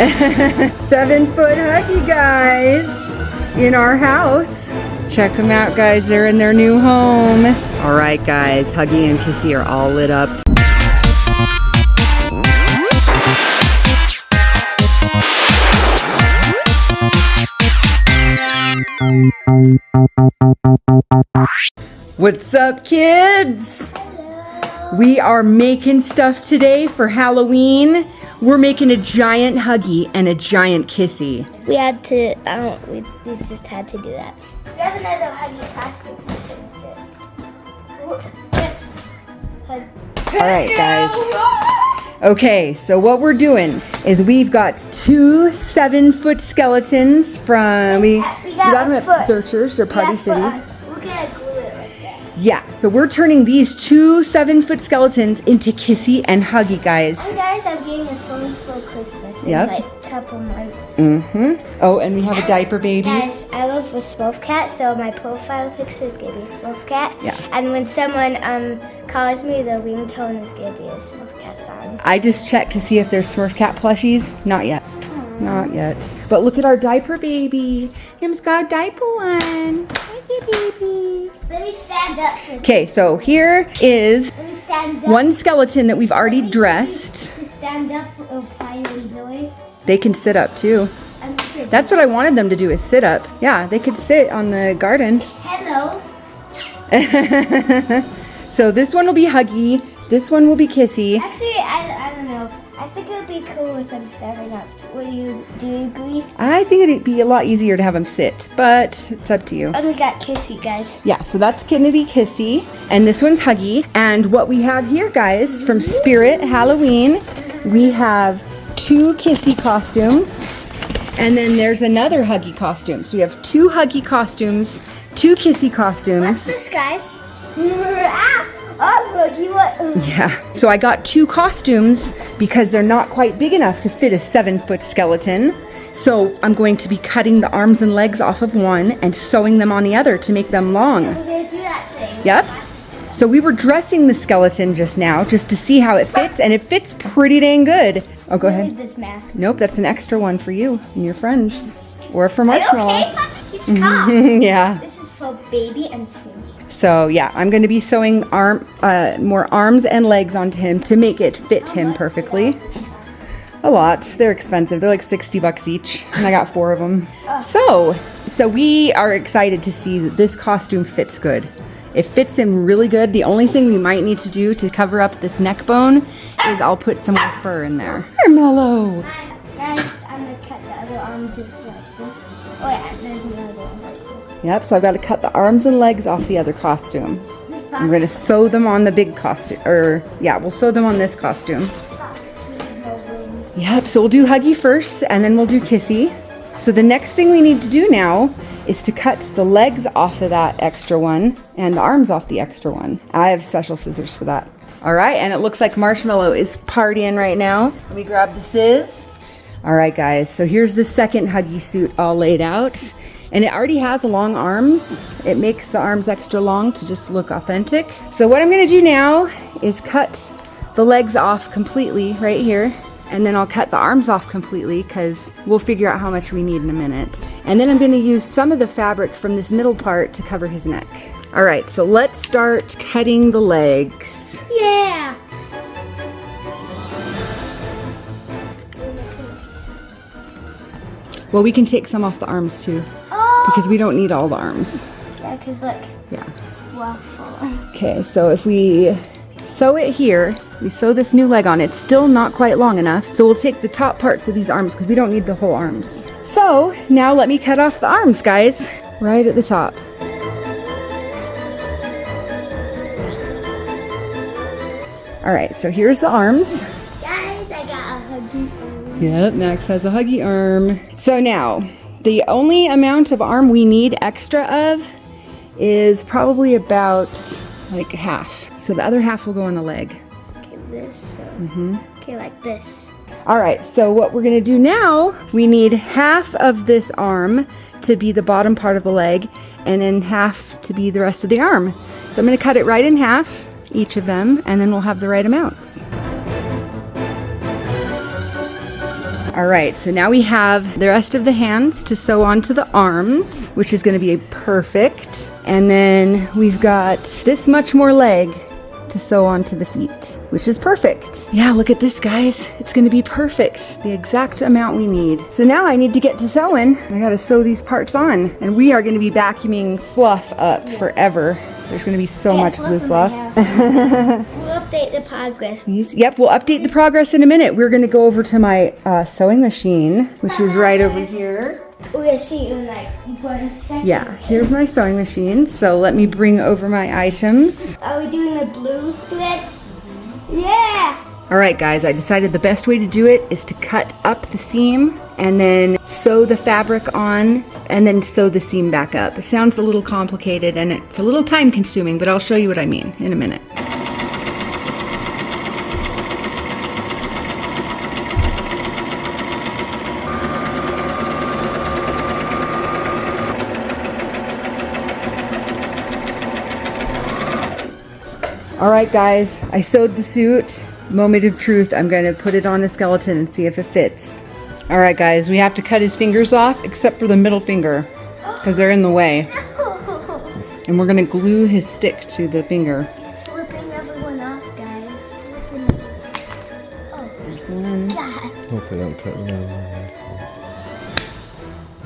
7-foot Huggy, guys, in our house. Check them out, guys. They're in their new home. All right, guys. Huggy and Kissy are all lit up. What's up, kids? Hello. We are making stuff today for Halloween. We're making a giant Huggy and a giant Kissy. We had to, we just had to do that. We have another Huggy costume to Yes. All right, guys. Okay, so what we're doing is we've got 2 7-foot skeletons from, we got them at Searchers or Party City. We're gonna glue it like that. Yeah, so we're turning these 2 7-foot skeletons into Kissy and Huggy, guys. And guys, I'm getting a phone for Christmas in like a couple months. Oh, and we have a diaper baby. Guys, I love a Smurf cat, so my profile picture is gonna be a Smurf cat. Yeah. And when someone calls me, the ringtone is gonna be a Smurf cat song. I just checked to see if there's Smurf cat plushies. Not yet. Not yet. But look at our diaper baby. Him's got a diaper on. Thank you, baby. Let me stand up. Okay, so here is Let me stand up. one skeleton that we've already dressed. To stand up or quietly doing. They can sit up too. I'm just gonna That's what I wanted them to do, is sit up. Yeah, they could sit on the garden. Hello. So this one will be Huggy. This one will be Kissy. Actually, I don't know. I think it would be cool with them standing up. Do you agree? I think it'd be a lot easier to have them sit, but it's up to you. And we got Kissy, guys. Yeah, so that's gonna be Kissy, and this one's Huggy. And what we have here, guys, from Spirit Halloween, we have 2 Kissy costumes, and then there's another Huggy costume. So we have 2 Huggy costumes, 2 Kissy costumes. What's this, guys? Oh, you what? Yeah. So I got 2 costumes because they're not quite big enough to fit a 7-foot skeleton. So I'm going to be cutting the arms and legs off of one and sewing them on the other to make them long. We're gonna do that today. Yep. So we were dressing the skeleton just now just to see how it fits, and it fits pretty dang good. Oh, go ahead. This mask. Nope, that's an extra one for you and your friends. Or for Marshmallow. Okay, Puppy, stop. Yeah. This is for baby and spoon. So yeah, I'm going to be sewing more arms and legs onto him to make it fit him perfectly. A lot. They're expensive. They're like $60 each, and I got 4 of them. So we are excited to see that this costume fits good. It fits him really good. The only thing we might need to do to cover up this neck bone is I'll put some more fur in there. Carmelo! Guys, I'm gonna cut the other arm just like this. Oh yeah, there's another one like this. Yep, so I've got to cut the arms and legs off the other costume. I'm going to sew them on the big costume, we'll sew them on this costume. Yep, so we'll do Huggy first, and then we'll do Kissy. So the next thing we need to do now is to cut the legs off of that extra one and the arms off the extra one. I have special scissors for that. All right, and it looks like Marshmallow is partying right now. Let me grab the scissors. All right, guys, so here's the second Huggy suit all laid out. And it already has long arms. It makes the arms extra long to just look authentic. So what I'm gonna do now is cut the legs off completely right here. And then I'll cut the arms off completely because we'll figure out how much we need in a minute. And then I'm gonna use some of the fabric from this middle part to cover his neck. All right, so let's start cutting the legs. Yeah. Well, we can take some off the arms too, because we don't need all the arms. Yeah, because look. Yeah. Waffle. Okay, so if we sew it here, we sew this new leg on. It's still not quite long enough, so we'll take the top parts of these arms because we don't need the whole arms. So now let me cut off the arms, guys, right at the top. All right, so here's the arms. Guys, I got a Huggy arm. Yep, Max has a Huggy arm. So now, the only amount of arm we need extra of is probably about like half. So the other half will go on the leg. Okay, this. So. Okay, like this. All right, so what we're gonna do now, we need half of this arm to be the bottom part of the leg, and then half to be the rest of the arm. So I'm gonna cut it right in half, each of them, and then we'll have the right amounts. All right, so now we have the rest of the hands to sew onto the arms, which is going to be perfect. And then we've got this much more leg to sew onto the feet, which is perfect. Yeah, look at this, guys. It's going to be perfect, the exact amount we need. So now I need to get to sewing. I got to sew these parts on, and we are going to be vacuuming fluff up forever. There's going to be so much blue fluff. We'll update the progress. Yep, we'll update the progress in a minute. We're going to go over to my sewing machine, which is right over here. We're going to see you in like 1 second. Yeah, here's my sewing machine. So let me bring over my items. Are we doing the blue thread? Yeah! All right, guys, I decided the best way to do it is to cut up the seam and then sew the fabric on and then sew the seam back up. It sounds a little complicated and it's a little time consuming, but I'll show you what I mean in a minute. All right, guys, I sewed the suit. Moment of truth, I'm going to put it on the skeleton and see if it fits. All right, guys, we have to cut his fingers off except for the middle finger because they're in the way. And we're going to glue his stick to the finger. He's flipping everyone off, guys. There's one. God. Hopefully I don't cut the other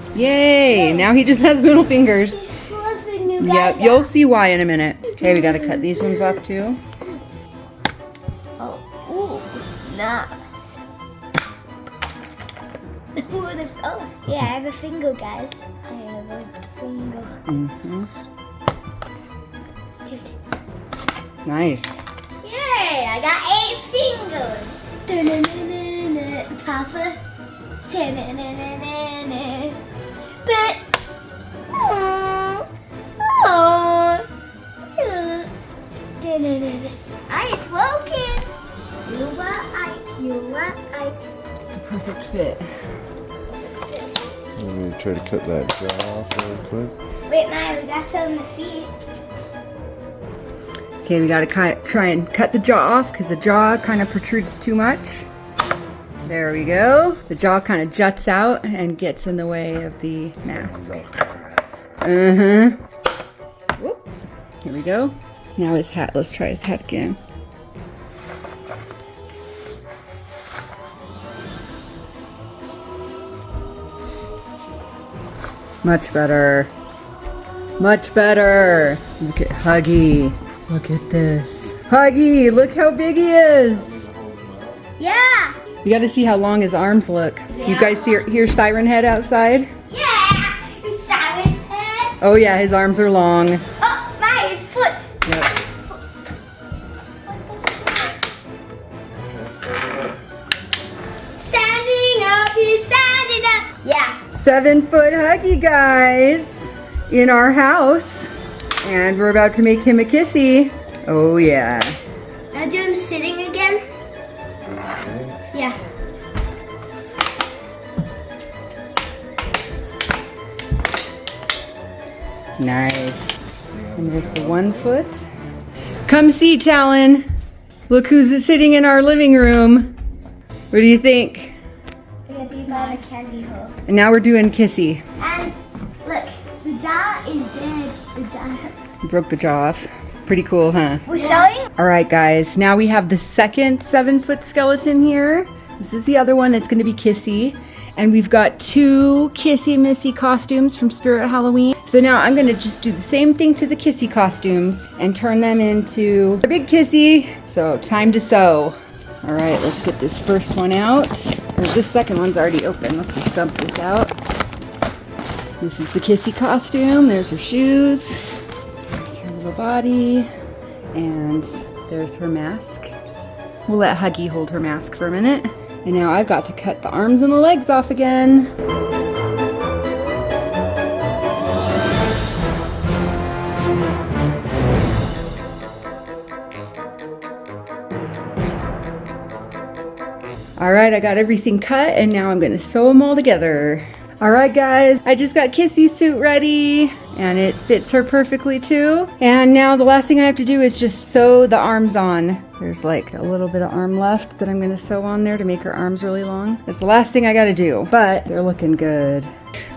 one. Yay! Now he just has middle fingers. He's flipping you guys Yep, you'll see why in a minute. Okay, we got to cut these ones off too. Nice. Oh, yeah, I have a finger, guys. I have a finger. Nice. Yay, I got 8 fingers. Papa. But. It's working. You were right. It's a perfect fit. I'm going to try to cut that jaw off real quick. Wait, Maya, we got some on the feet. Okay, we gotta try and cut the jaw off because the jaw kind of protrudes too much. There we go. The jaw kind of juts out and gets in the way of the mask. Whoop. Here we go. Now his hat. Let's try his hat again. Much better. Much better. Look at Huggy. Look at this. Huggy, look how big he is. Yeah. You got to see how long his arms look. Yeah. You guys hear Siren Head outside? Yeah. The siren head. Oh yeah, his arms are long. Oh, Maya's foot. Yep. Standing up, he's standing up. Yeah. 7-foot Huggy, guys, in our house. And we're about to make him a Kissy. Oh yeah. Now do him sitting again. Yeah. Nice. And there's the 1 foot. Come see, Talon. Look who's sitting in our living room. What do you think? We're gonna be by the candy hole. And now we're doing Kissy. And look, the jaw is dead. The jaw. You broke the jaw off. Pretty cool, huh? We're sewing? All right, guys. Now we have the second 7-foot skeleton here. This is the other one that's going to be Kissy. And we've got 2 Kissy Missy costumes from Spirit Halloween. So now I'm going to just do the same thing to the Kissy costumes and turn them into a big Kissy. So time to sew. All right, let's get this first one out. Or this second one's already open. Let's just dump this out. This is the Kissy costume. There's her shoes. There's her little body. And there's her mask. We'll let Huggy hold her mask for a minute. And now I've got to cut the arms and the legs off again. All right, I got everything cut and now I'm gonna sew them all together. All right, guys, I just got Kissy's suit ready and it fits her perfectly too. And now the last thing I have to do is just sew the arms on. There's like a little bit of arm left that I'm gonna sew on there to make her arms really long. It's the last thing I gotta do, but they're looking good.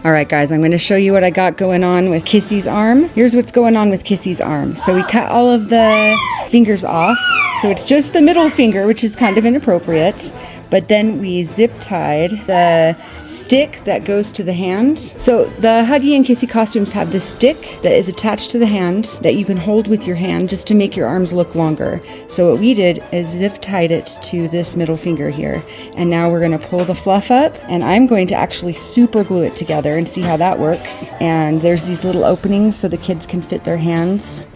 All right, guys, I'm gonna show you what I got going on with Kissy's arm. Here's what's going on with Kissy's arm. So we cut all of the fingers off. So it's just the middle finger, which is kind of inappropriate. But then we zip tied the stick that goes to the hand. So the Huggy and Kissy costumes have this stick that is attached to the hand that you can hold with your hand just to make your arms look longer. So what we did is zip tied it to this middle finger here. And now we're gonna pull the fluff up, and I'm going to actually super glue it together and see how that works. And there's these little openings so the kids can fit their hands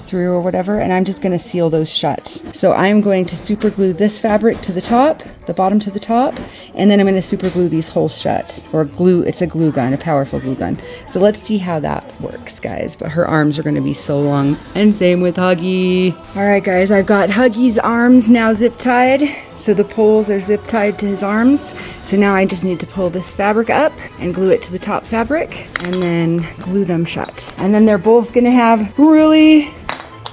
through or whatever, and I'm just going to seal those shut. So I'm going to super glue this fabric to the top, the bottom to the top, and then I'm going to super glue these holes shut, or glue. It's a glue gun, a powerful glue gun. So let's see how that works, guys. But her arms are going to be so long, and same with Huggy. All right, guys, I've got Huggy's arms now zip tied. So the poles are zip tied to his arms. So now I just need to pull this fabric up and glue it to the top fabric, and then glue them shut. And then they're both going to have really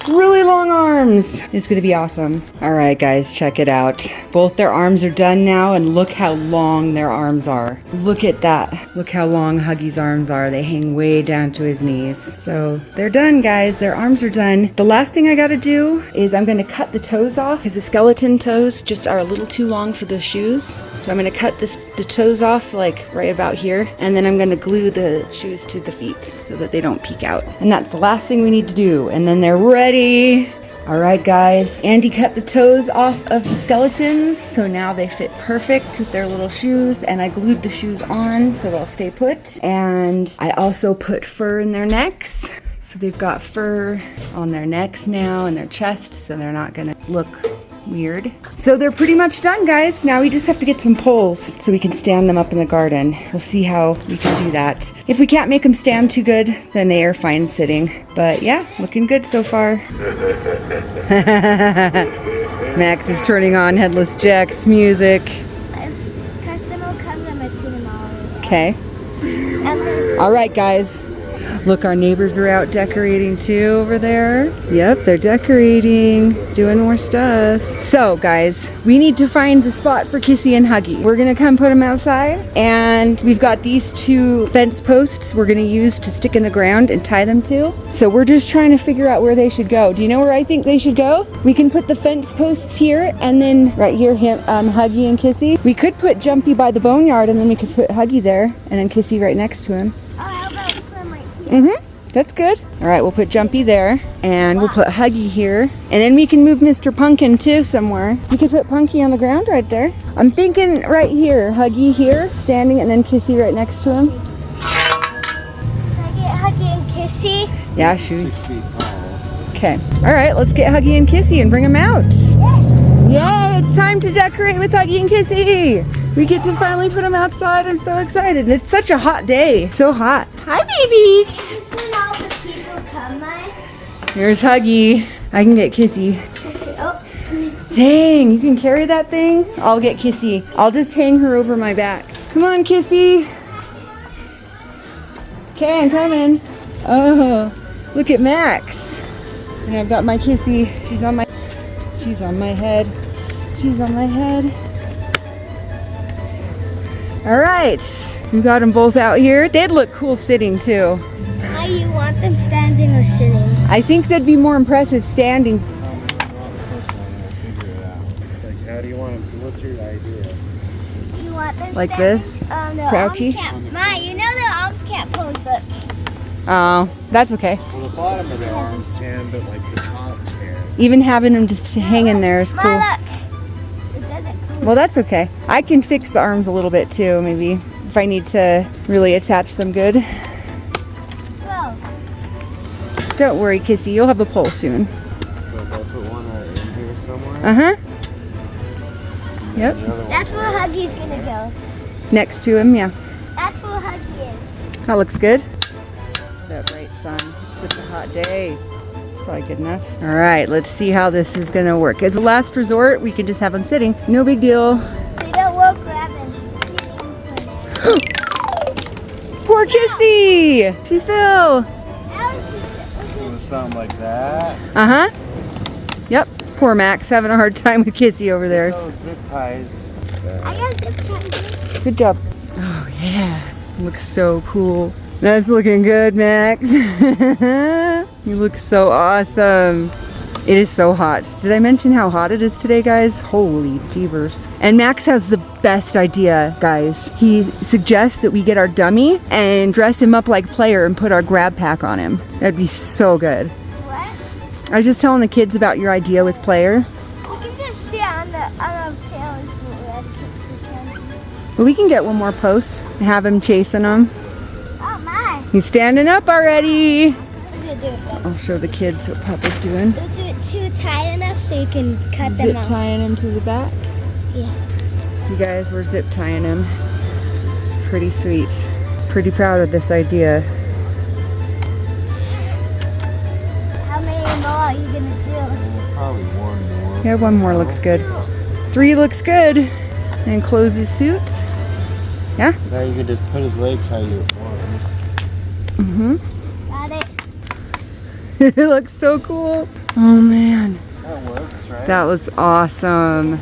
long arms. It's gonna be awesome. All right, guys, check it out. Both their arms are done now, and look how long their arms are. Look at that. Look how long Huggy's arms are. They hang way down to his knees. So they're done, guys. Their arms are done. The last thing I gotta do is I'm gonna cut the toes off, because the skeleton toes just are a little too long for the shoes. So I'm gonna cut the toes off like right about here, and then I'm gonna glue the shoes to the feet so that they don't peek out. And that's the last thing we need to do, and then they're ready. All right, guys, Andy cut the toes off of the skeletons, so now they fit perfect with their little shoes, and I glued the shoes on so they'll stay put. And I also put fur in their necks. So they've got fur on their necks now and their chests, so they're not gonna look weird. So they're pretty much done, guys. Now we just have to get some poles so we can stand them up in the garden. We'll see how we can do that. If we can't make them stand too good, then they are fine sitting. But yeah, looking good so far. Max is turning on Headless Jack's music. Okay. All right, guys. Look, our neighbors are out decorating too over there. Yep, they're decorating, doing more stuff. So, guys, we need to find the spot for Kissy and Huggy. We're gonna come put them outside, and we've got these two fence posts we're gonna use to stick in the ground and tie them to. So we're just trying to figure out where they should go. Do you know where I think they should go? We can put the fence posts here, and then right here, Huggy and Kissy. We could put Jumpy by the boneyard, and then we could put Huggy there, and then Kissy right next to him. That's good. All right, we'll put Jumpy there, and we'll put Huggy here, and then we can move Mr. Pumpkin too somewhere. We could put Punky on the ground right there. I'm thinking right here, Huggy here, standing, and then Kissy right next to him. Can I get Huggy and Kissy? Yeah, shoot. 6 feet tall. Okay. All right, let's get Huggy and Kissy and bring them out. Yay, it's time to decorate with Huggy and Kissy. We get to finally put them outside. I'm so excited. It's such a hot day. So hot. Hi, babies. Just when all the people come, Here's Huggy. I can get Kissy. Dang, you can carry that thing? I'll get Kissy. I'll just hang her over my back. Come on, Kissy. Okay, I'm coming. Oh, look at Max. And I've got my Kissy. She's on my head. She's on my head. All right, we got them both out here. They'd look cool sitting too. How you want them standing or sitting? I think that'd be more impressive standing. Like, how do you want them? So what's your idea? You want them Like standing? this? The Crouchy? arms can't. Ma, you know the arms can't pose, but Oh, that's okay. Well, the bottom of their arms can, but like the top can. Even having them just hang in there is cool. Ma, look. It doesn't move. Well, that's okay. I can fix the arms a little bit too, maybe, if I need to really attach them good. Whoa. Don't worry, Kissy, you'll have a pole soon. So they'll put one right in here somewhere. Uh-huh. And Yep. the other one That's where Huggy's gonna go. Next to him, yeah. That's where Huggy is. That looks good. That bright sun. It's such a hot day. It's probably good enough. All right, let's see how this is gonna work. As a last resort, we can just have them sitting. No big deal. They don't work for having sitting. Poor Kissy! She fell. That was just something like that. Uh-huh. Yep. Poor Max having a hard time with Kissy over there. Those zip ties. I got zip ties. Good job. Oh yeah, looks so cool. That's looking good, Max. You look so awesome. It is so hot. Did I mention how hot it is today, guys? Holy jeebers. And Max has the best idea, guys. He suggests that we get our dummy and dress him up like Player and put our grab pack on him. That'd be so good. What? I was just telling the kids about your idea with Player. We can just sit on the tail and spoon red candy. But we can get one more post and have him chasing them. Oh my. He's standing up already. We're gonna do it then. I'll show the kids what Papa's doing. We'll do it too tight enough so you can cut them Zip off. tying him to the back. Yeah. See guys, we're zip tying him. Pretty sweet. Pretty proud of this idea. How many more are you gonna do? Probably one more. Yeah, one more looks good. 3 looks good. And close his suit. Yeah? Now you can just put his legs how you want. Mm-hmm. Got it. It looks so cool. Oh man. That works, right? That was awesome.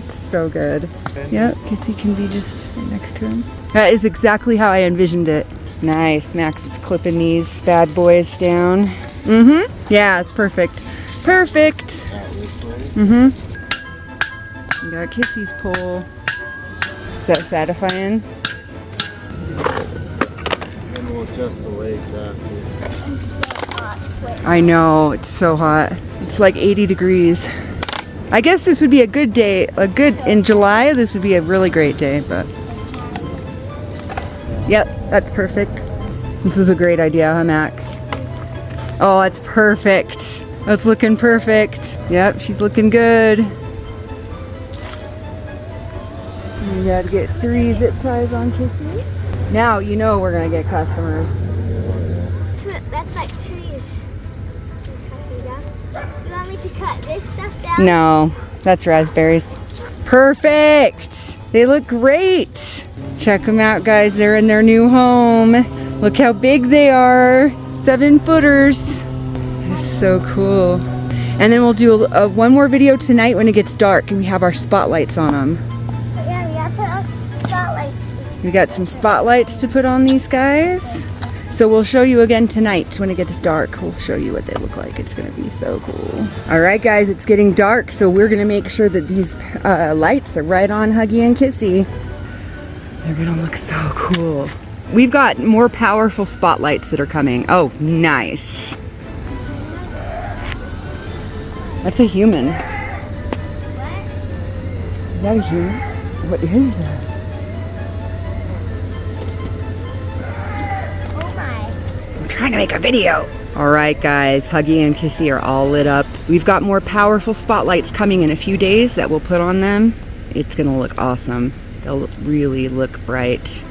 It's so good. Yep, Kissy can be just right next to him. That is exactly how I envisioned it. Nice. Max is clipping these bad boys down. Mm-hmm. Yeah, it's perfect. Perfect. Mm-hmm. You got Kissy's pole. Is that satisfying? And we'll adjust the legs after. I'm so hot, sweating. I know, it's so hot. It's like 80 degrees. I guess this would be a good day, in July, this would be a really great day, but. Yep, that's perfect. This is a great idea, huh, Max? Oh, that's perfect. That's looking perfect. Yep, she's looking good. You gotta get 3 zip ties on Kissy. Now you know we're gonna get customers. That's like trees. You want me to cut this stuff down? No, that's raspberries. Perfect. They look great. Check them out, guys. They're in their new home. Look how big they are. 7-footers. That's so cool. And then we'll do one more video tonight when it gets dark and we have our spotlights on them. Yeah, we gotta put our spotlights. We got some spotlights to put on these guys. So we'll show you again tonight when it gets dark. We'll show you what they look like. It's gonna be so cool. All right, guys, it's getting dark, so we're gonna make sure that these lights are right on Huggy and Kissy. They're gonna look so cool. We've got more powerful spotlights that are coming. Oh, nice. That's a human. What? Is that a human? What is that? Oh my. I'm trying to make a video. All right, guys, Huggy and Kissy are all lit up. We've got more powerful spotlights coming in a few days that we'll put on them. It's gonna look awesome. They'll really look bright.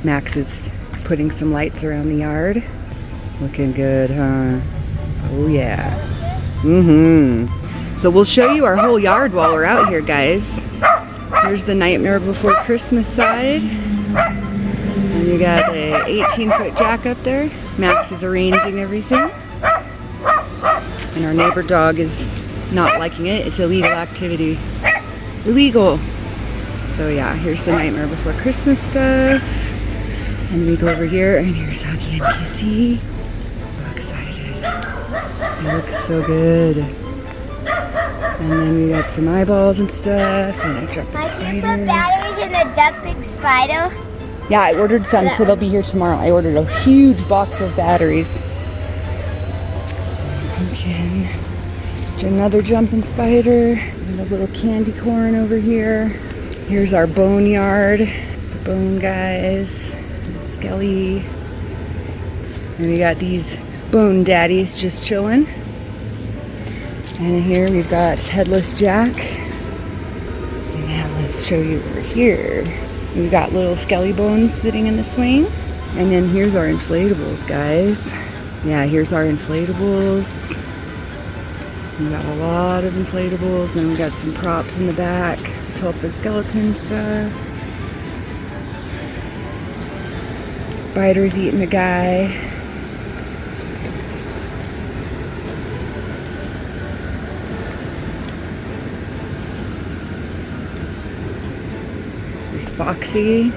Max is putting some lights around the yard. Looking good, huh? Oh yeah. Mm-hmm. So we'll show you our whole yard while we're out here, guys. Here's the Nightmare Before Christmas side. And you got a 18-foot jack up there. Max is arranging everything. And our neighbor dog is not liking it. It's illegal activity. Illegal. So yeah, here's the Nightmare Before Christmas stuff. And we go over here and here's Huggy and Kissy. So excited. They look so good. And then we got some eyeballs and stuff and a jumping Mike, you put spider. batteries in the jumping spider? Yeah, I ordered some, so they'll be here tomorrow. I ordered a huge box of batteries. Pumpkin. Another jumping spider. And a little candy corn over here. Here's our boneyard. The bone guys. Skelly. And we got these bone daddies just chilling. And here we've got Headless Jack. And now let's show you over here. We've got little Skelly bones sitting in the swing. And then here's our inflatables, guys. Yeah, here's our inflatables. We got a lot of inflatables, and we got some props in the back. 12-foot skeleton stuff. Spider's eating a guy. Foxy.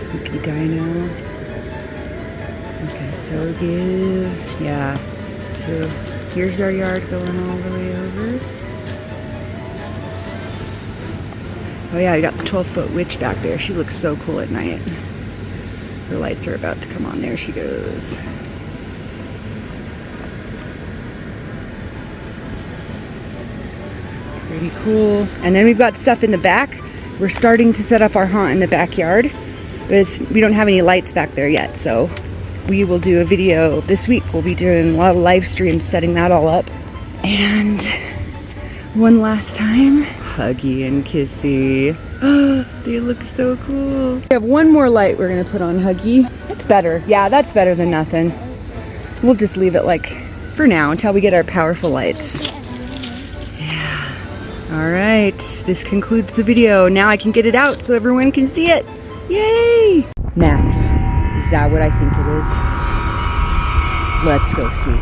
Spooky Dino. Okay, so good. Yeah. So here's our yard going all the way over. Oh yeah, we got the 12-foot witch back there. She looks so cool at night. Her lights are about to come on. There she goes. Pretty cool. And then we've got stuff in the back. We're starting to set up our haunt in the backyard, but we don't have any lights back there yet, so we will do a video this week. We'll be doing a lot of live streams setting that all up. And one last time, Huggy and Kissy. Oh, they look so cool. We have one more light we're gonna put on Huggy. That's better. Yeah, that's better than nothing. We'll just leave it like for now until we get our powerful lights. Yeah. All right, this concludes the video. Now I can get it out so everyone can see it. Yay! Max, is that what I think it is? Let's go see.